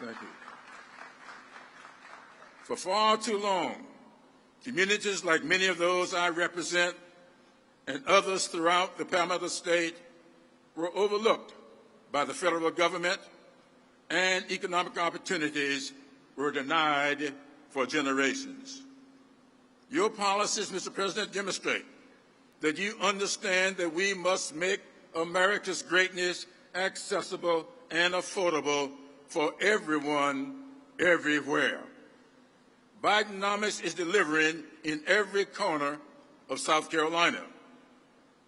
Thank you. For far too long, communities like many of those I represent and others throughout the Palmetto State were overlooked by the federal government, and economic opportunities were denied for generations. Your policies, Mr. President, demonstrate that you understand that we must make America's greatness accessible and affordable for everyone, everywhere. Bidenomics is delivering in every corner of South Carolina,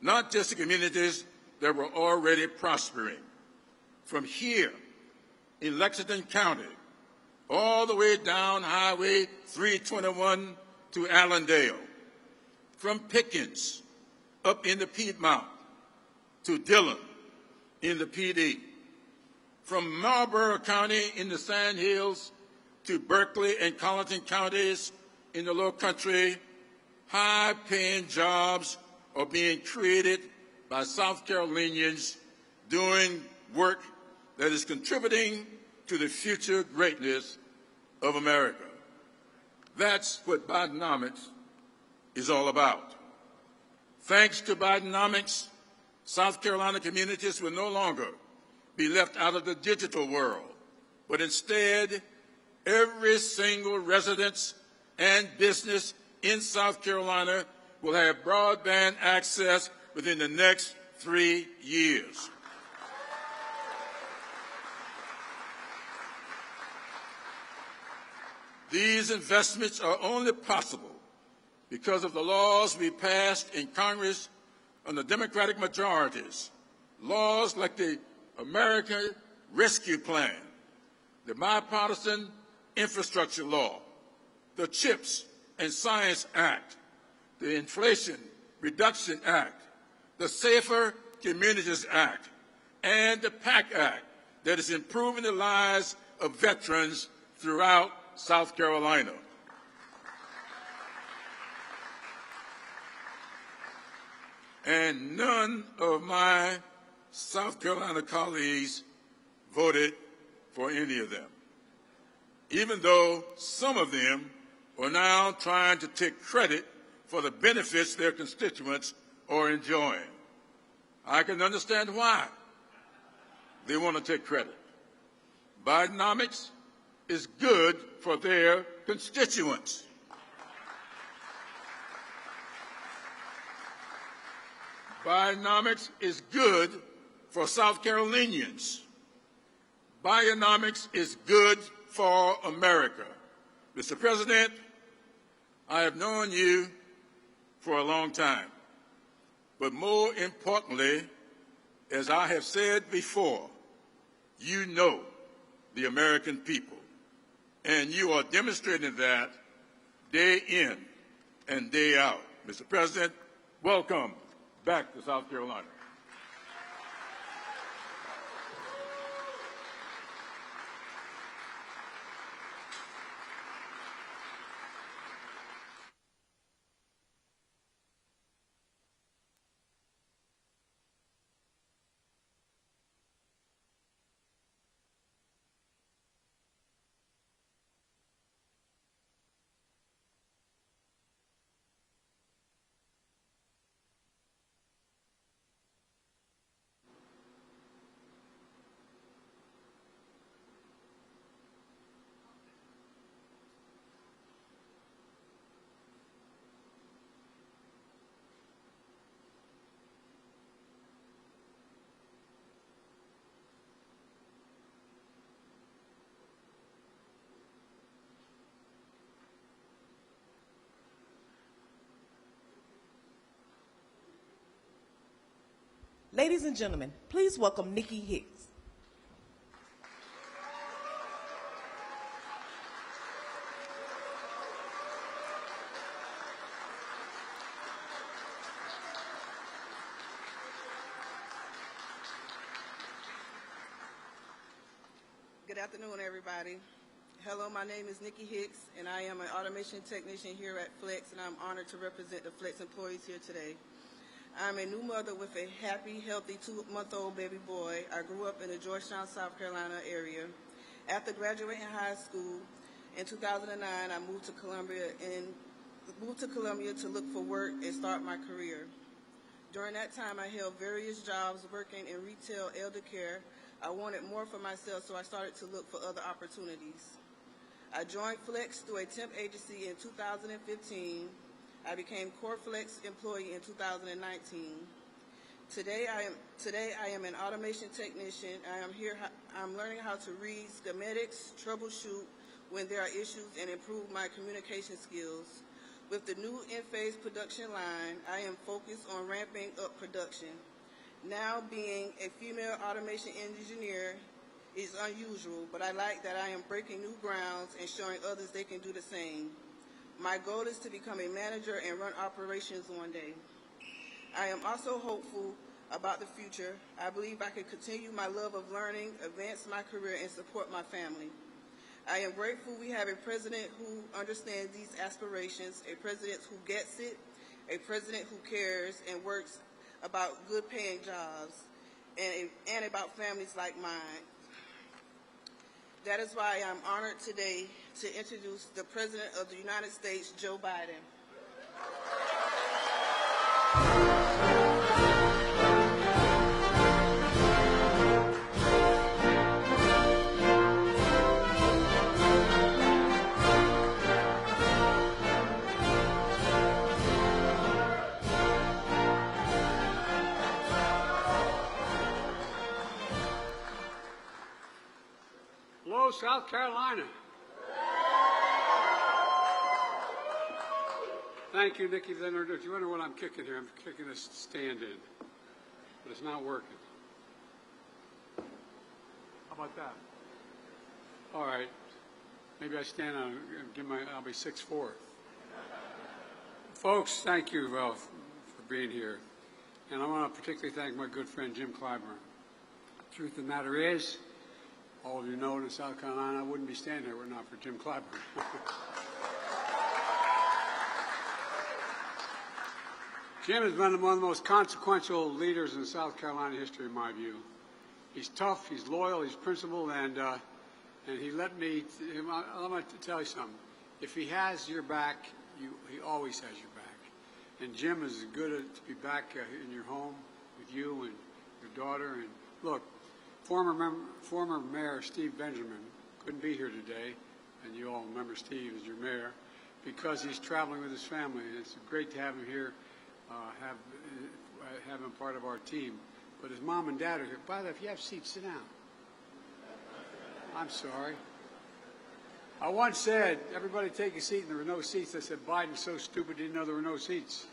not just the communities that were already prospering. From here in Lexington County, all the way down Highway 321 to Allendale, from Pickens up in the Piedmont to Dillon in the PD, from Marlborough County in the Sand Hills to Berkeley and Colleton counties in the Low Country, high-paying jobs are being created by South Carolinians doing work that is contributing to the future greatness of America. That's what Bidenomics is all about. Thanks to Bidenomics, South Carolina communities will no longer be left out of the digital world, but instead, every single residence and business in South Carolina will have broadband access within the next 3 years. These investments are only possible because of the laws we passed in Congress under Democratic majorities, laws like the American Rescue Plan, the Bipartisan Infrastructure Law, the CHIPS and Science Act, the Inflation Reduction Act, the Safer Communities Act, and the PACT Act that is improving the lives of veterans throughout South Carolina. And none of my South Carolina colleagues voted for any of them, even though some of them are now trying to take credit for the benefits their constituents are enjoying. I can understand why they want to take credit. Bidenomics is good for their constituents. Bidenomics is good for South Carolinians. Bidenomics is good for America. Mr. President, I have known you for a long time, but more importantly, as I have said before, you know the American people, and you are demonstrating that day in and day out. Mr. President, welcome back to South Carolina. Ladies and gentlemen, please welcome Nikki Hicks. Good afternoon, everybody. Hello, my name is Nikki Hicks, and I am an automation technician here at Flex, and I'm honored to represent the Flex employees here today. I'm a new mother with a happy, healthy 2-month-old baby boy. I grew up in the Georgetown, South Carolina area, After graduating high school in 2009, I moved to Columbia to look for work and start my career. During that time, I held various jobs working in retail elder care. I wanted more for myself, so I started to look for other opportunities. I joined Flex through a temp agency in 2015. I became core Flex employee in 2019. Today I am an automation technician. I'm learning how to read schematics, troubleshoot when there are issues, and improve my communication skills. With the new in-phase production line, I am focused on ramping up production. Now, being a female automation engineer is unusual, but I like that I am breaking new grounds and showing others they can do the same. My goal is to become a manager and run operations one day. I am also hopeful about the future. I believe I can continue my love of learning, advance my career, and support my family. I am grateful we have a president who understands these aspirations, a president who gets it, a president who cares and works about good paying jobs and about families like mine. That is why I'm honored today to introduce the President of the United States, Joe Biden. Hello, South Carolina. Thank you, Nikki. If you wonder what I'm kicking here, I'm kicking this stand-in, but it's not working. How about that? All right. Maybe I stand on I'll be 6'4". Folks, thank you for being here. And I want to particularly thank my good friend Jim Clyburn. The truth of the matter is, all of you know in South Carolina, I wouldn't be standing here were it not for Jim Clyburn. Jim has been one of the most consequential leaders in South Carolina history, in my view. He's tough, he's loyal, he's principled, and he let me. I'm going to tell you something. If he has your back, he always has your back. And Jim is good to be back in your home with you and your daughter. And look, former Mayor Steve Benjamin couldn't be here today, and you all remember Steve as your mayor, because he's traveling with his family. And it's great to have him here, have him part of our team. But his mom and dad are here. By the way, if you have seats, sit down. I'm sorry. I once said, everybody take a seat, and there were no seats. I said, Biden's so stupid he didn't know there were no seats.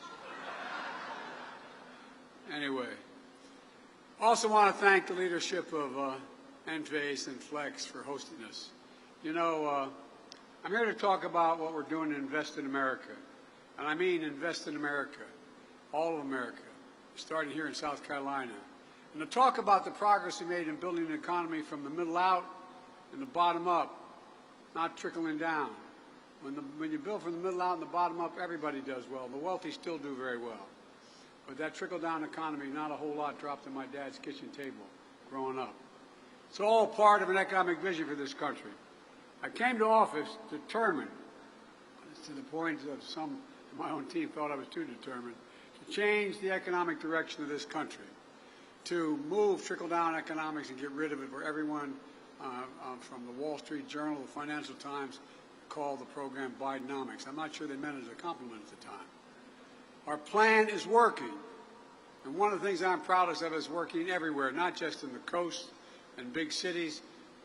Anyway. Also want to thank the leadership of Enphase and Flex for hosting us. You know, I'm here to talk about what we're doing to invest in America. And I mean invest in America, all of America, starting here in South Carolina. And to talk about the progress we made in building an economy from the middle out and the bottom up, not trickling down. When you build from the middle out and the bottom up, everybody does well. The wealthy still do very well. But that trickle-down economy, not a whole lot dropped in my dad's kitchen table growing up. It's all part of an economic vision for this country. I came to office determined, to the point that some of my own team thought I was too determined, to change the economic direction of this country, to move trickle-down economics and get rid of it where everyone from the Wall Street Journal, the Financial Times, called the program Bidenomics. I'm not sure they meant it as a compliment at the time. Our plan is working. And one of the things I'm proudest of is working everywhere, not just in the coast and big cities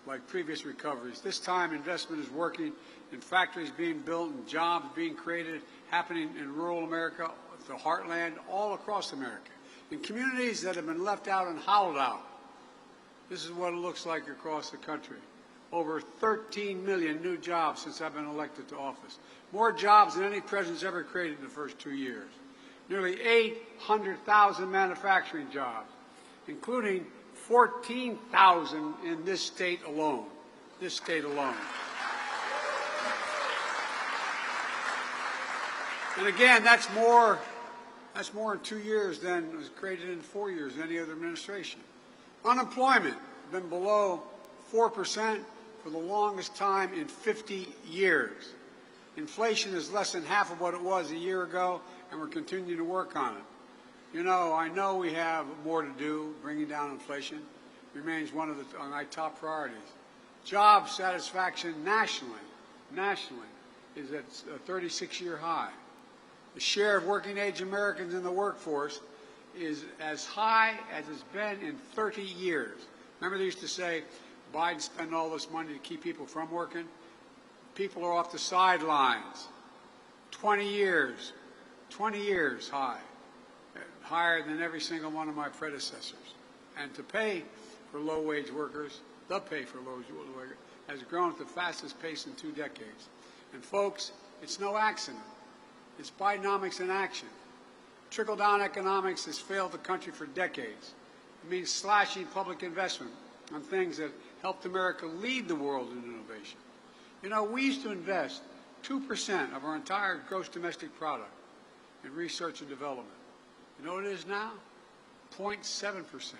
like previous recoveries. This time investment is working in factories being built and jobs being created, happening in rural America, the heartland, all across America. In communities that have been left out and hollowed out. This is what it looks like across the country. Over 13 million new jobs since I've been elected to office. More jobs than any president's ever created in the first 2 years. Nearly 800,000 manufacturing jobs, including 14,000 in this state alone. This state alone. And again, that's more in 2 years than was created in 4 years in any other administration. Unemployment has been below 4% for the longest time in 50 years. Inflation is less than half of what it was a year ago, and we're continuing to work on it. You know, I know we have more to do. Bringing down inflation remains one of my top priorities. Job satisfaction nationally is at a 36-year high. The share of working-age Americans in the workforce is as high as it's been in 30 years. Remember they used to say, Biden spent all this money to keep people from working? People are off the sidelines. 20 years high. Higher than every single one of my predecessors. And to pay for low-wage workers, the pay for low-wage workers, has grown at the fastest pace in 2 decades. And folks, it's no accident. It's Bidenomics in action. Trickle-down economics has failed the country for decades. It means slashing public investment on things that helped America lead the world in innovation. You know, we used to invest 2% of our entire gross domestic product in research and development. You know what it is now? 0.7%.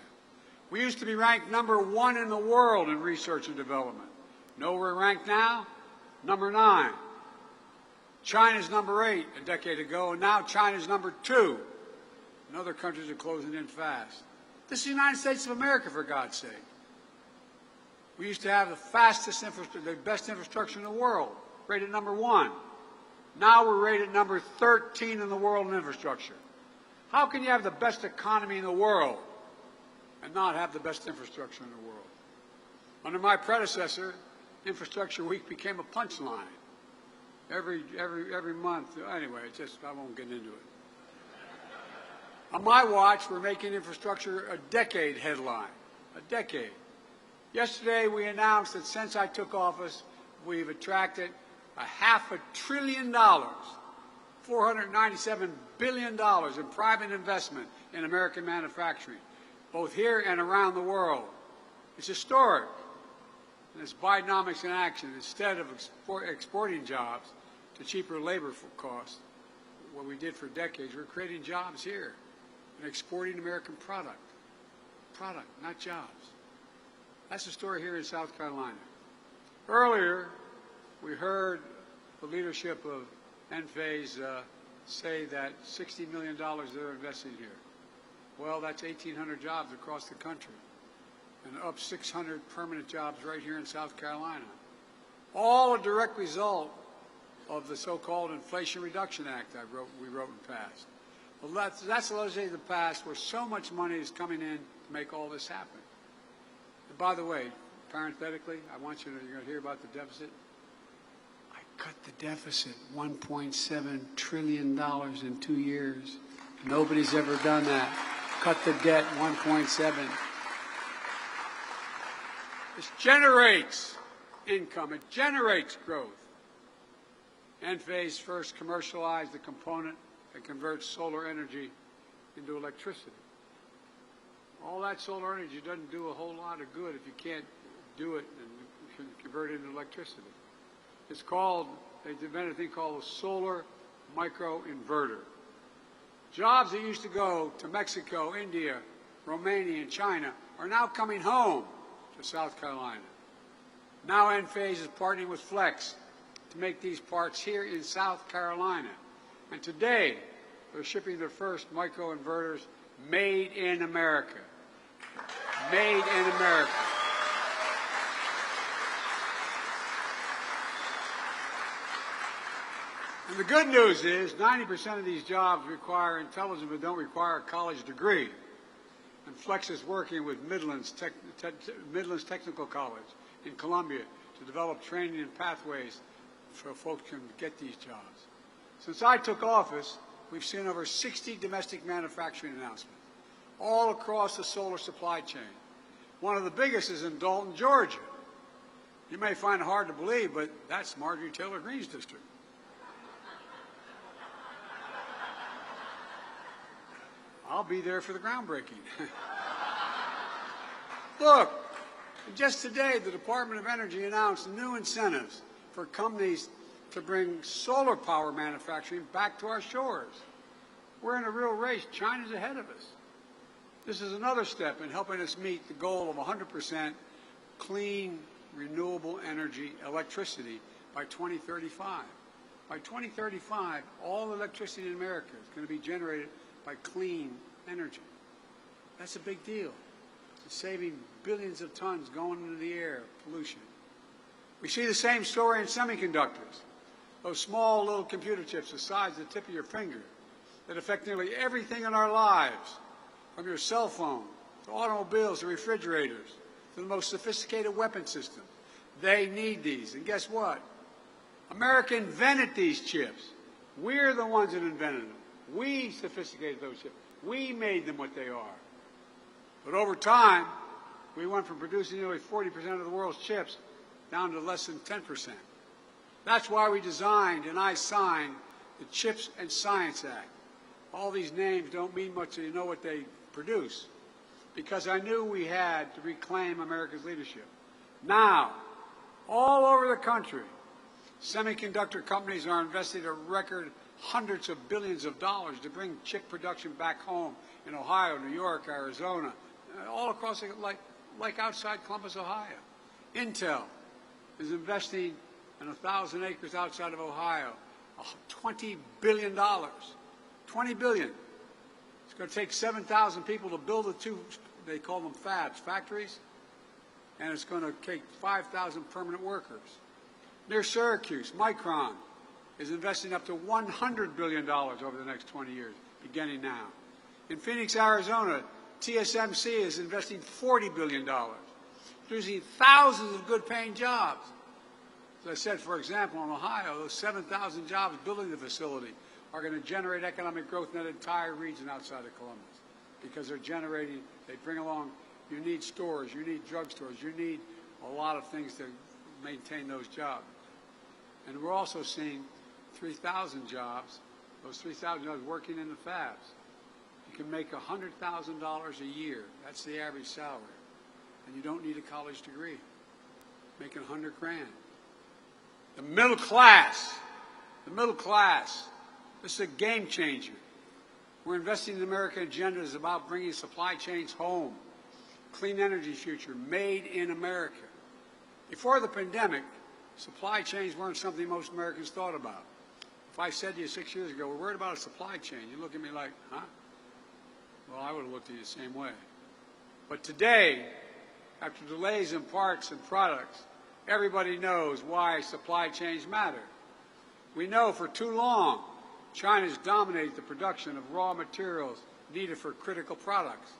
We used to be ranked #1 in the world in research and development. You know where we're ranked now? #9. China's #8 a decade ago, and now China's #2. And other countries are closing in fast. This is the United States of America, for God's sake. We used to have the fastest infrastructure, the best infrastructure in the world, rated #1. Now we're rated #13 in the world in infrastructure. How can you have the best economy in the world and not have the best infrastructure in the world? Under my predecessor, Infrastructure Week became a punchline. Every month. Anyway, I won't get into it. On my watch, we're making infrastructure a decade headline. A decade. Yesterday, we announced that since I took office, we've attracted $500 billion, $497 billion in private investment in American manufacturing, both here and around the world. It's historic. And it's Bidenomics in action. Instead of exporting jobs to cheaper labor costs, what we did for decades, we're creating jobs here and exporting American product. Product, not jobs. That's the story here in South Carolina. Earlier, we heard the leadership of Enphase say that $60 million they're investing here. Well, that's 1,800 jobs across the country, and up 600 permanent jobs right here in South Carolina. All a direct result of the so-called Inflation Reduction Act we wrote and passed. Well, that's the legislation that passed where so much money is coming in to make all this happen. And by the way, parenthetically, you're going to hear about the deficit. I cut the deficit $1.7 trillion in 2 years. Nobody's ever done that. Cut the debt 1.7. This generates income. It generates growth. Enphase first commercialized the component that converts solar energy into electricity. All that solar energy doesn't do a whole lot of good if you can't do it and convert it into electricity. It's called, they invented a thing called a solar microinverter. Jobs that used to go to Mexico, India, Romania, and China are now coming home to South Carolina. Now Enphase is partnering with Flex to make these parts here in South Carolina. And today, they're shipping their first microinverters made in America. Made in America. And the good news is 90% of these jobs require intelligence but don't require a college degree. And Flex is working with Midlands Technical College in Columbia to develop training and pathways so folks can get these jobs. Since I took office, we've seen over 60 domestic manufacturing announcements all across the solar supply chain. One of the biggest is in Dalton, Georgia. You may find it hard to believe, but that's Marjorie Taylor Greene's district. I'll be there for the groundbreaking. Look, just today the Department of Energy announced new incentives for companies to bring solar power manufacturing back to our shores. We're in a real race. China's ahead of us. This is another step in helping us meet the goal of 100% clean, renewable energy electricity by 2035. By 2035, all electricity in America is going to be generated by clean energy. That's a big deal. It's saving billions of tons going into the air, pollution. We see the same story in semiconductors. Those small little computer chips the size of the tip of your finger that affect nearly everything in our lives, from your cell phone to automobiles to refrigerators to the most sophisticated weapon systems. They need these. And guess what? America invented these chips. We're the ones that invented them. We sophisticated those chips. We made them what they are. But over time, we went from producing nearly 40% of the world's chips down to less than 10%. That's why we designed and I signed the Chips and Science Act. All these names don't mean much until you know what they produce, because I knew we had to reclaim America's leadership. Now, all over the country, semiconductor companies are investing a record hundreds of billions of dollars to bring chip production back home in Ohio, New York, Arizona, all across, like outside Columbus, Ohio. Intel is investing in 1,000 acres outside of Ohio, $20 billion. $20 billion. It's going to take 7,000 people to build the two, they call them fabs, factories, and it's going to take 5,000 permanent workers. Near Syracuse, Micron is investing up to $100 billion over the next 20 years, beginning now. In Phoenix, Arizona, TSMC is investing $40 billion, producing thousands of good-paying jobs. As I said, for example, in Ohio, those 7,000 jobs building the facility are going to generate economic growth in that entire region outside of Columbus, because they're generating, they bring along, you need stores, you need drugstores, you need a lot of things to maintain those jobs. And we're also seeing 3,000 jobs, those 3,000 jobs working in the fabs. You can make $100,000 a year. That's the average salary. And you don't need a college degree. Making $100 grand. The middle class, this is a game changer. We're investing in the American agenda is about bringing supply chains home. Clean energy future, made in America. Before the pandemic, supply chains weren't something most Americans thought about. If I said to you 6 years ago, we're worried about a supply chain, you look at me like, huh? Well, I would have looked at you the same way. But today, after delays in parts and products, everybody knows why supply chains matter. We know for too long, China's dominated the production of raw materials needed for critical products.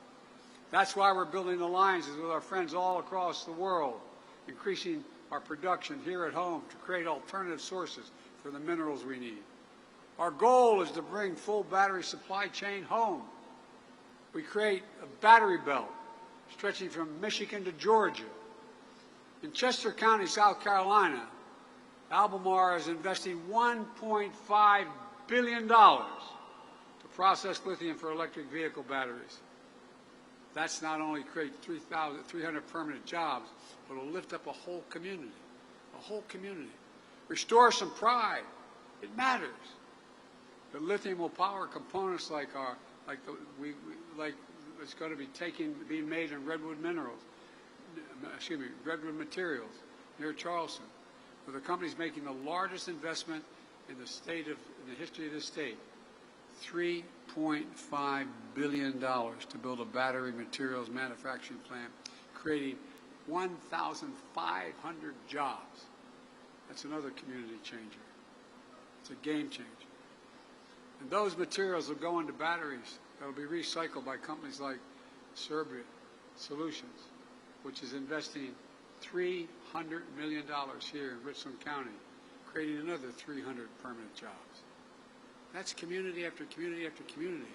That's why we're building alliances with our friends all across the world, increasing our production here at home to create alternative sources for the minerals we need. Our goal is to bring full battery supply chain home. We create a battery belt stretching from Michigan to Georgia. In Chester County, South Carolina, Albemarle is investing $1.5 billion to process lithium for electric vehicle batteries. That's not only create 300 permanent jobs, but will lift up a whole community. A whole community. Restore some pride. It matters. The lithium will power components like it's going to be being made in redwood materials near Charleston, where the company's making the largest investment in the history of this state. $3.5 billion to build a battery materials manufacturing plant, creating 1,500 jobs. That's another community changer. It's a game changer. And those materials will go into batteries that will be recycled by companies like Serbia Solutions, which is investing $300 million here in Richland County, creating another 300 permanent jobs. That's community after community after community.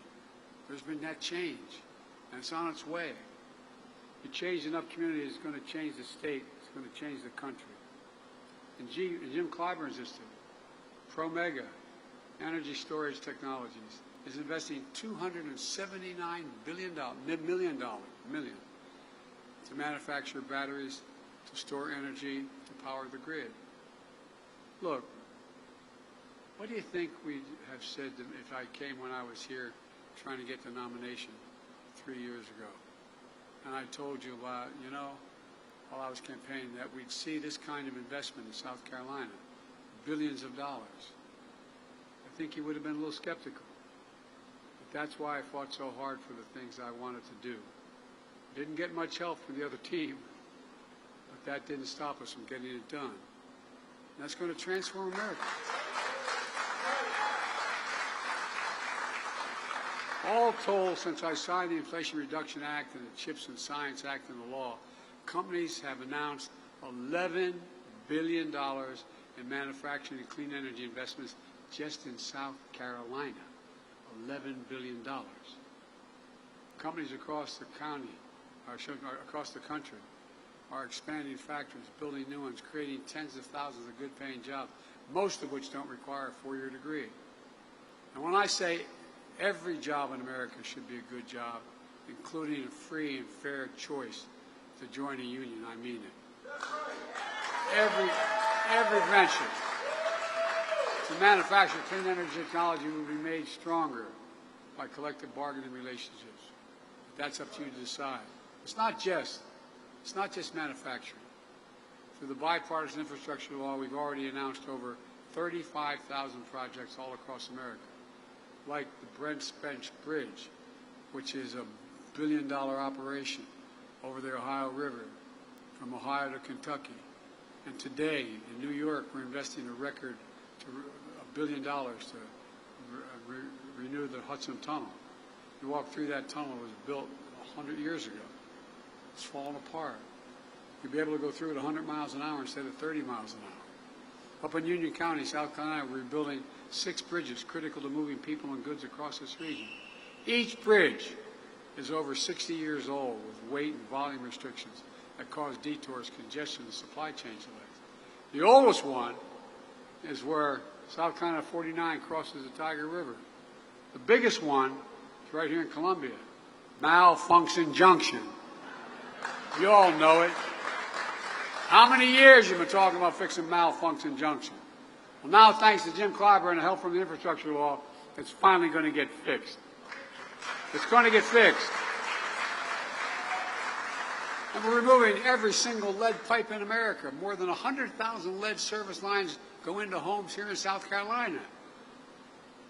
There's been that change, and it's on its way. You change enough communities, it's going to change the state, it's going to change the country. And Jim Clyburn's Institute, Promega, Energy Storage Technologies, is investing $279 million to manufacture batteries, to store energy, to power the grid. Look, what do you think we have said if I came when I was here trying to get the nomination 3 years ago? And I told you, while I was campaigning that we'd see this kind of investment in South Carolina, billions of dollars. I think he would have been a little skeptical. But that's why I fought so hard for the things I wanted to do. Didn't get much help from the other team, but that didn't stop us from getting it done. And that's going to transform America. All told, since I signed the Inflation Reduction Act and the CHIPS and Science Act and the law, companies have announced $11 billion in manufacturing and clean energy investments just in South Carolina. $11 billion. Companies across the county, across the country, are expanding factories, building new ones, creating tens of thousands of good-paying jobs, most of which don't require a four-year degree. And when I say every job in America should be a good job, including a free and fair choice to join a union, I mean it. Every venture to manufacture clean energy technology will be made stronger by collective bargaining relationships. But that's up to you to decide. It's not just manufacturing. Through the bipartisan infrastructure law, we've already announced over 35,000 projects all across America, like the Brent Spence Bridge, which is a billion-dollar operation over the Ohio River from Ohio to Kentucky. And today, in New York, we're investing a record to $1 billion to renew the Hudson Tunnel. You walk through that tunnel, it was built 100 years ago. It's fallen apart. You'll be able to go through it 100 miles an hour instead of 30 miles an hour. Up in Union County, South Carolina, we're building 6 bridges critical to moving people and goods across this region. Each bridge is over 60 years old with weight and volume restrictions that cause detours, congestion, and supply chain delays. The oldest one is where South Carolina 49 crosses the Tiger River. The biggest one is right here in Columbia, Malfunction Junction. You all know it. How many years you've been talking about fixing Malfunction Junction? Well, now, thanks to Jim Clyburn and help from the infrastructure law, it's finally going to get fixed. It's going to get fixed. And we're removing every single lead pipe in America. More than 100,000 lead service lines go into homes here in South Carolina.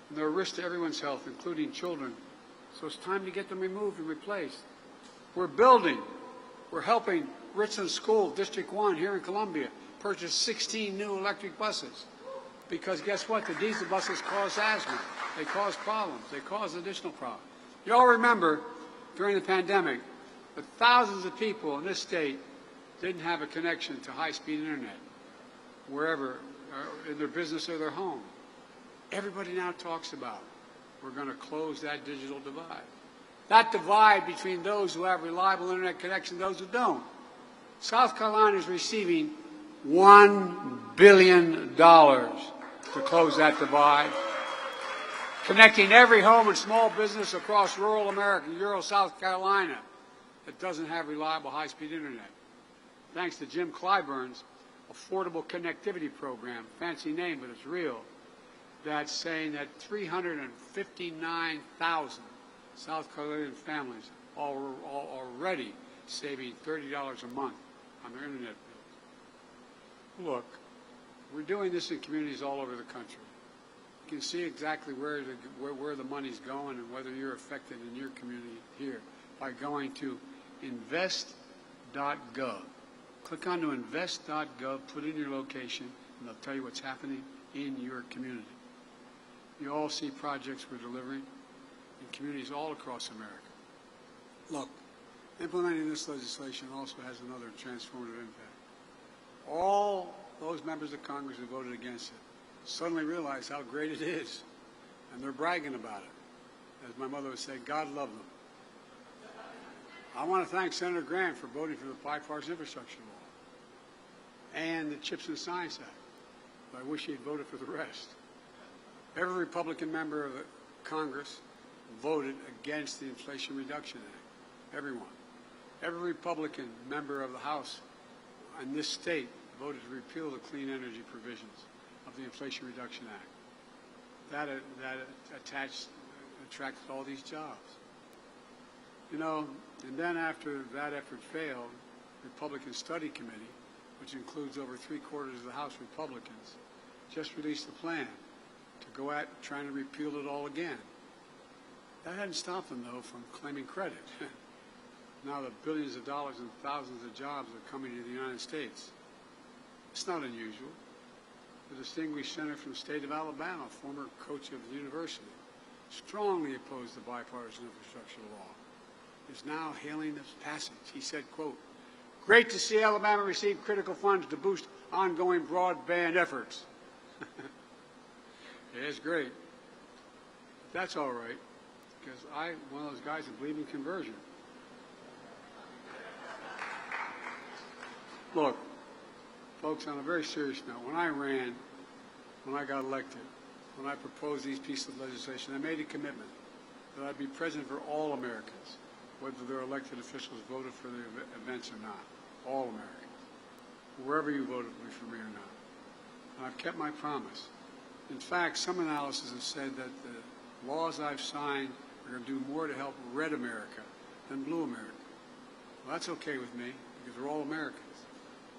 And they're a risk to everyone's health, including children. So it's time to get them removed and replaced. We're building. We're helping Richland School, District 1 here in Columbia, purchase 16 new electric buses. Because guess what? The diesel buses cause asthma. They cause problems. They cause additional problems. You all remember during the pandemic that thousands of people in this state didn't have a connection to high-speed internet wherever, in their business or their home. Everybody now talks about we're going to close that digital divide. That divide between those who have reliable internet connection and those who don't. South Carolina is receiving $1 billion to close that divide, connecting every home and small business across rural America, rural South Carolina, that doesn't have reliable high-speed internet. Thanks to Jim Clyburn's Affordable Connectivity Program, fancy name, but it's real, that's saying that 359,000 South Carolinian families are already saving $30 a month on their internet bills. Look, we're doing this in communities all over the country. You can see exactly where the money's going and whether you're affected in your community here by going to invest.gov. Click on to invest.gov, put in your location, and they'll tell you what's happening in your community. You all see projects we're delivering in communities all across America. Look, implementing this legislation also has another transformative impact. All those members of Congress who voted against it suddenly realize how great it is, and they're bragging about it. As my mother would say, God love them. I want to thank Senator Graham for voting for the bipartisan infrastructure law and the CHIPS and Science Act, but I wish he had voted for the rest. Every Republican member of the Congress voted against the Inflation Reduction Act. Everyone. Every Republican member of the House in this state voted to repeal the clean energy provisions of the Inflation Reduction Act. That attracted all these jobs. You know, and then after that effort failed, Republican Study Committee, which includes over 3/4 of the House Republicans, just released a plan to go at trying to repeal it all again. That hadn't stopped them, though, from claiming credit. Now the billions of dollars and thousands of jobs are coming to the United States. It's not unusual. The distinguished senator from the state of Alabama, former coach of the university, strongly opposed the bipartisan infrastructure law, is now hailing its passage. He said, quote, "Great to see Alabama receive critical funds to boost ongoing broadband efforts." Yeah, it's great. That's all right, because I'm one of those guys that believe in conversion. Look, folks, on a very serious note, when I ran, when I got elected, when I proposed these pieces of legislation, I made a commitment that I'd be present for all Americans, whether their elected officials voted for the events or not. All Americans, wherever you voted for me or not. And I've kept my promise. In fact, some analysis has said that the laws I've signed are going to do more to help red America than blue America. Well, that's okay with me, because we're all Americans.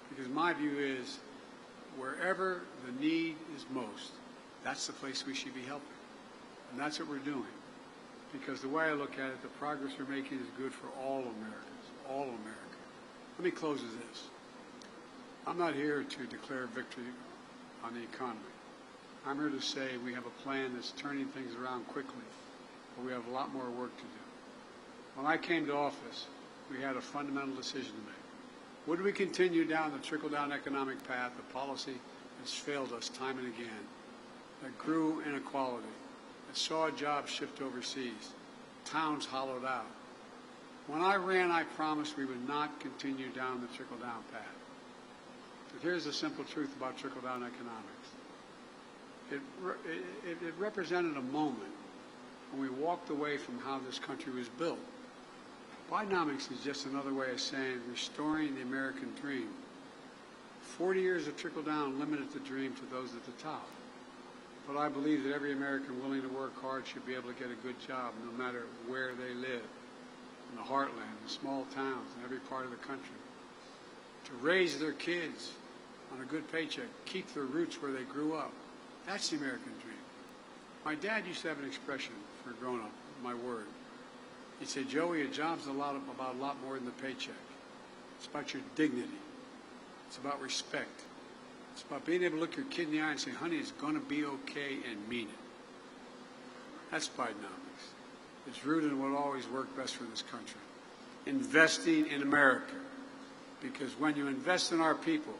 Because my view is, wherever the need is most, that's the place we should be helping. And that's what we're doing. Because the way I look at it, the progress we're making is good for all Americans, all America. Let me close with this. I'm not here to declare victory on the economy. I'm here to say we have a plan that's turning things around quickly, but we have a lot more work to do. When I came to office, we had a fundamental decision to make. Would we continue down the trickle-down economic path, the policy that's failed us time and again, that grew inequality, that saw jobs shift overseas, towns hollowed out? When I ran, I promised we would not continue down the trickle-down path. But here's the simple truth about trickle-down economics. It represented a moment when we walked away from how this country was built. Bidenomics is just another way of saying restoring the American dream. 40 years of trickle-down limited the dream to those at the top. But I believe that every American willing to work hard should be able to get a good job no matter where they live, in the heartland, in small towns, in every part of the country. To raise their kids on a good paycheck, keep their roots where they grew up. That's the American dream. My dad used to have an expression for a grown-up, my word. He said, "Joey, a job's about a lot more than the paycheck. It's about your dignity. It's about respect. It's about being able to look your kid in the eye and say, honey, it's going to be okay, and mean it." That's Bidenomics. It's rooted in what always worked best for this country. Investing in America. Because when you invest in our people,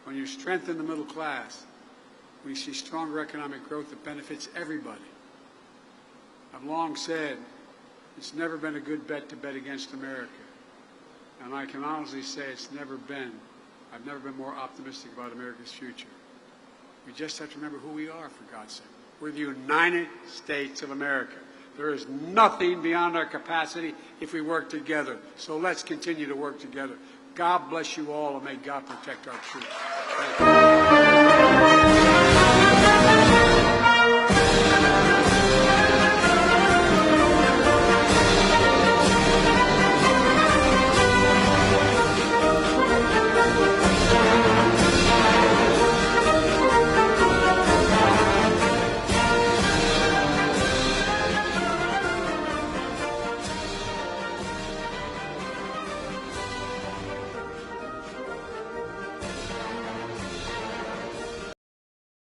when you strengthen the middle class, we see stronger economic growth that benefits everybody. I've long said it's never been a good bet to bet against America. And I can honestly say I've never been more optimistic about America's future. We just have to remember who we are, for God's sake. We're the United States of America. There is nothing beyond our capacity if we work together. So let's continue to work together. God bless you all, and may God protect our troops. Thank you.